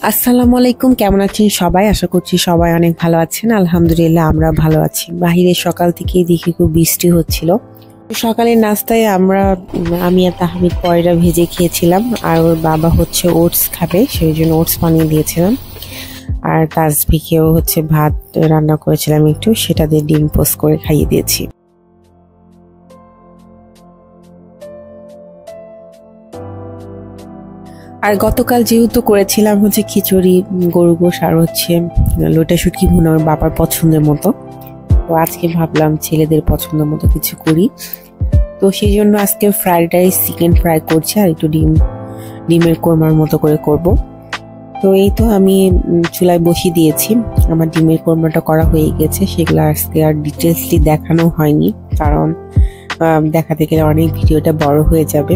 আসসালামু আলাইকুম, কেমন আছেন সবাই? আশা করছি সবাই অনেক ভালো আছেন। আলহামদুলিল্লাহ আমরা ভালো আছি। বাহিরে সকাল থেকেই দেখি খুব বৃষ্টি হচ্ছিল। সকালের নাস্তায় আমি আর তাহমিদ পরোটা ভেজে খেয়েছিলাম, আর ওর বাবা হচ্ছে ওটস খাবে, সেই জন্য ওটস বানিয়ে দিয়েছিলাম। আর তাসবিকেও হচ্ছে ভাত রান্না করেছিলাম একটু, সেটা দিয়ে ডিম পোস্ট করে খাইয়ে দিয়েছি। আর গতকাল যেহেতু করেছিলাম হচ্ছে খিচুড়ি, গরু গোশ আর হচ্ছে লোটা শুটকি ভুনা আমার বাবার পছন্দের মতো, তো আজকে ভাবলাম ছেলেদের পছন্দের মতো কিছু করি। তো সেই জন্য আজকে ফ্রাইড রাইস, চিকেন ফ্রাই করছি আর একটু ডিমের কোরমার মতো করে করব। তো এই তো আমি চুলায় বসিয়ে দিয়েছি, আমার ডিমের কোরমাটা করা হয়ে গেছে। সেগুলো আজকে আর ডিটেলসলি দেখানো হয়নি, কারণ দেখাতে গেলে অনেক ভিডিওটা বড় হয়ে যাবে।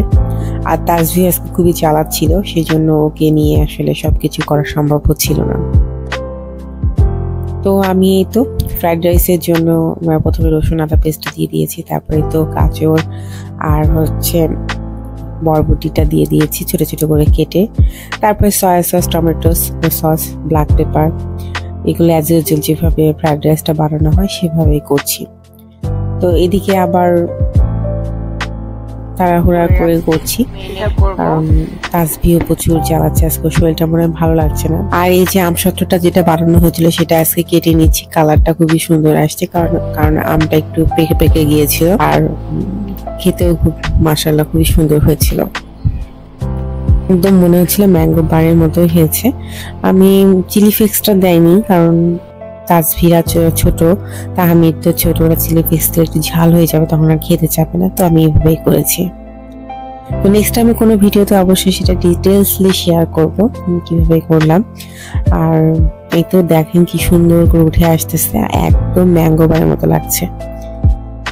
আর তাসভি আজকে খুবই চালাক ছিল, সেই জন্য ওকে নিয়ে আসলে সবকিছু করা সম্ভব হচ্ছিল না। তো আমি এই তো ফ্রাইড রাইসের জন্য প্রথমে রসুন আদা পেস্ট দিয়ে দিয়েছি, তারপরে তো গাজর আর হচ্ছে বরবটিটা দিয়ে দিয়েছি ছোট ছোট করে কেটে। তারপরে soya sauce, tomato sauce, black pepper, এগুলো অ্যাজ ইউজুয়াল যেভাবে ফ্রাইড রাইসটা বানানো হয় সেভাবেই করছি। তো এদিকে আবার তাড়াহুড়া করে করছি, কারণ তাসবিও প্রচুর জ্বালাচ্ছে, আজকে শরীরটা মনে হয় ভালো লাগছে না। আর এই যে আমসত্ত্বটা যেটা বানানো হয়েছিল সেটা আজকে কেটে নিচ্ছি, কালারটা খুবই সুন্দর আসছে, কারণ আমটা একটু পেকে পেকে গিয়েছিল, আর খেতেও খুব মাশাআল্লাহ খুবই সুন্দর হয়েছিল। একদম মনে হচ্ছিল ম্যাঙ্গো বারের মতো হয়েছে। আমি চিলি ফ্লেক্সটা দেয়নি, কারণ তাসভিরা ছোট, তাহমিদ তো ছোট, ওরা চিলি ফ্লেক্স দিলে একটু ঝাল হয়ে যাবে, তখন আর খেতে চাবে না, তো আমি এভাবেই করেছি। তো নেক্সট টাইমে কোনো ভিডিওতে অবশ্যই সেটা ডিটেলসলি শেয়ার করব কিভাবে করলাম। আর এই তো দেখেন কি সুন্দর করে উঠে আসতেছে, একদম ম্যাঙ্গো বারের মতো লাগছে।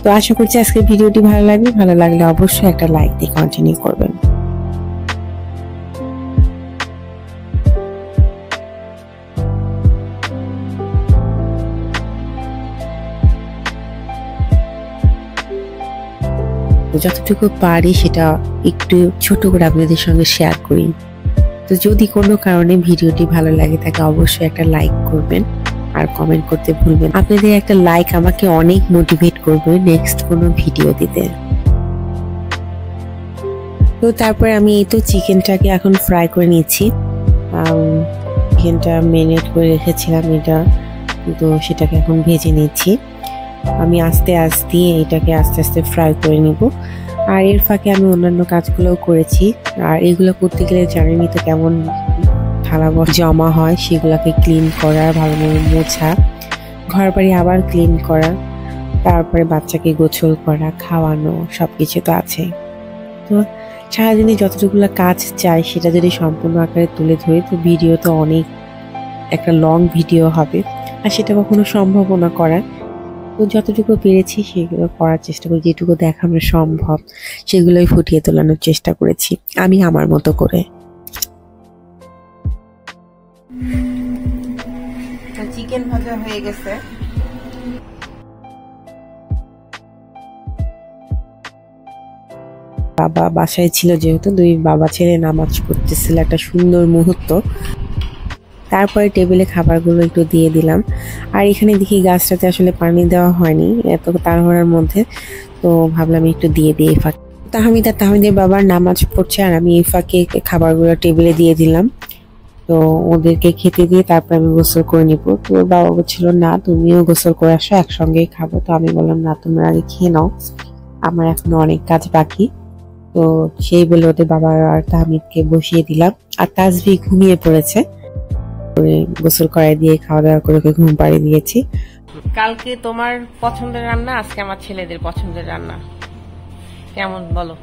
তো আশা করছি আজকের ভিডিওটি ভালো লাগবে, ভালো লাগলে অবশ্যই একটা লাইক দিয়ে কন্টিনিউ করবেন। যতটুকু পারি সেটা একটু ছোট করে আপনাদের সঙ্গে শেয়ার করি। তো যদি কোনো কারণে ভিডিওটি ভালো লাগে তাকে অবশ্যই একটা লাইক করবেন আর কমেন্ট করতে ভুলবেন। আপনাদের একটা লাইক আমাকে অনেক মোটিভেট করবে নেক্সট কোনো ভিডিও দিতে। তো তারপরে আমি এই তো চিকেনটাকে এখন ফ্রাই করে নিচ্ছি। চিকেনটা ম্যারিনেট করে রেখেছিলাম এটা, তো সেটাকে এখন ভেজে নিচ্ছি। আমি আস্তে আস্তে এটাকে আস্তে আস্তে ফ্রাই করে নিব। আর এর ফাঁকে আমি অন্যান্য কাজগুলোও করেছি। আর এগুলো করতে গেলে জানেনই তো কেমন থালা জমা হয়, সেগুলোকে ক্লিন করা, ভালোভাবে মোছা, ঘর বাড়ি আবার ক্লিন করা, তারপরে বাচ্চাকে গোসল করা, খাওয়ানো, সবকিছু তো আছে। তো সারাদিনে যতটুকুলো কাজ চাই সেটা যদি সম্পূর্ণ আকারে তুলে ধরি তো ভিডিও তো অনেক একটা লং ভিডিও হবে, আর সেটা কখনো সম্ভবও না করা। তো যতটুকু পেরেছি সেগুলো করার চেষ্টা করি, যেটুকু দেখানো সম্ভব সেগুলোই ফুটিয়ে তোলানোর চেষ্টা করেছি আমি আমার মতো করে। চিকেন ভাজা হয়ে গেছে। বাবা বাসায় ছিল, যেহেতু দুই বাবা ছেলে নামাজ পড়তেছিল, একটা সুন্দর মুহূর্ত। তারপরে টেবিলে খাবারগুলো একটু দিয়ে দিলাম। আর এখানে দেখি গাছটাতে আসলে পানি দেওয়া হয়নি এত তাড়াহুড়ার মধ্যে, তো ভাবলাম একটু দিয়ে দিই। এই ফাঁকে তাহমিদের বাবার নামাজ পড়ছে, আর আমি এই ফাঁকে খাবারগুলো টেবিলে দিয়ে দিলাম। তো ওদেরকে খেতে দিয়ে তারপর আমি গোসল করে নিব। তো ওর বাবা বলছিল না তুমিও গোসল করে আসো, একসঙ্গেই খাবো। তো আমি বললাম না, তোমরা আগে খেয়ে নাও, আমার এখনো অনেক কাজ বাকি। তো সেই বলে ওদের বাবা আর তাহমিদকে বসিয়ে দিলাম। আর তাসবি ঘুমিয়ে পড়েছে, গোসল করাই দিয়ে খাওয়া দাওয়া করে ঘুম পাড়িয়ে দিয়েছি। কালকে তোমার পছন্দের রান্না, আজকে আমার ছেলেদের পছন্দের রান্না, কেমন বলো?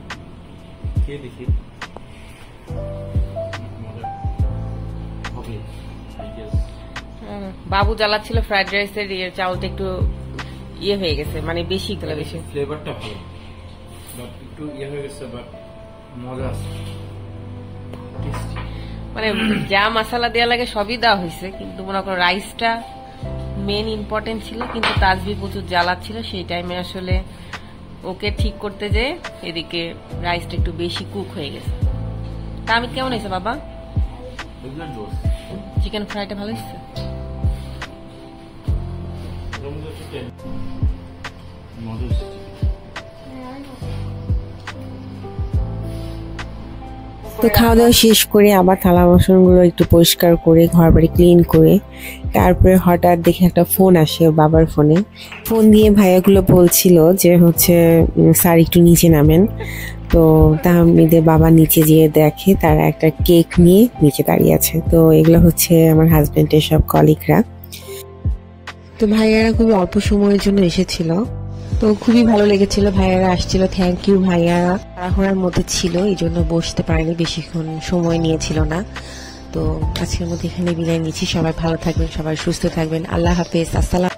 বাবু জ্বালাচ্ছিল ফ্রাইড রাইসের চাউলটা একটু ইয়ে হয়ে গেছে, মানে বেশি গেলে বেশি ফ্লেভারটা ভালো, বাট একটু ইয়ে হয়ে গেছে, বাট মজা আছে। মানে যা মশলা দেওয়া লাগে সবই দেওয়া হয়েছে, কিন্তু মনে করো রাইসটা মেন ইম্পর্টেন্ট ছিল, কিন্তু তাসবি প্রচুর জ্বালাচ্ছিল সেই টাইমে, আসলে ওকে ঠিক করতে যে এদিকে রাইসটা একটু বেশি কুক হয়ে গেছে। তা আমি কেমন হয়েছে বাবা? চিকেন ফ্রাইটা ভালো হয়েছে? তো খাওয়া দাওয়া শেষ করে আবার থালা বাসনগুলো একটু পরিষ্কার করে ঘর বাড়ি ক্লিন করে তারপরে হঠাৎ দেখে একটা ফোন আসে ওর বাবার ফোনে। ফোন দিয়ে ভাইয়াগুলো বলছিল যে হচ্ছে স্যার একটু নিচে নামেন। তো তাহমিদের বাবা নিচে যেয়ে দেখে তারা একটা কেক নিয়ে নিচে দাঁড়িয়ে আছে। তো এগুলো হচ্ছে আমার হাজবেন্ডের সব কলিগরা। তো ভাইয়ারা খুবই অল্প সময়ের জন্য এসেছিল, তো খুবই ভালো লেগেছিল। ভাইয়ারা আসছিল, থ্যাংক ইউ। ভাইয়ারা তাড়াহুড়ার মধ্যে ছিল, এই জন্য বসতে পারেনি, বেশিক্ষণ সময় নিয়েছিল না। তো আজকের মধ্যে এখানে বিদায় নিচ্ছি। সবাই ভালো থাকবেন, সবাই সুস্থ থাকবেন। আল্লাহ হাফেজ, আসসালাম।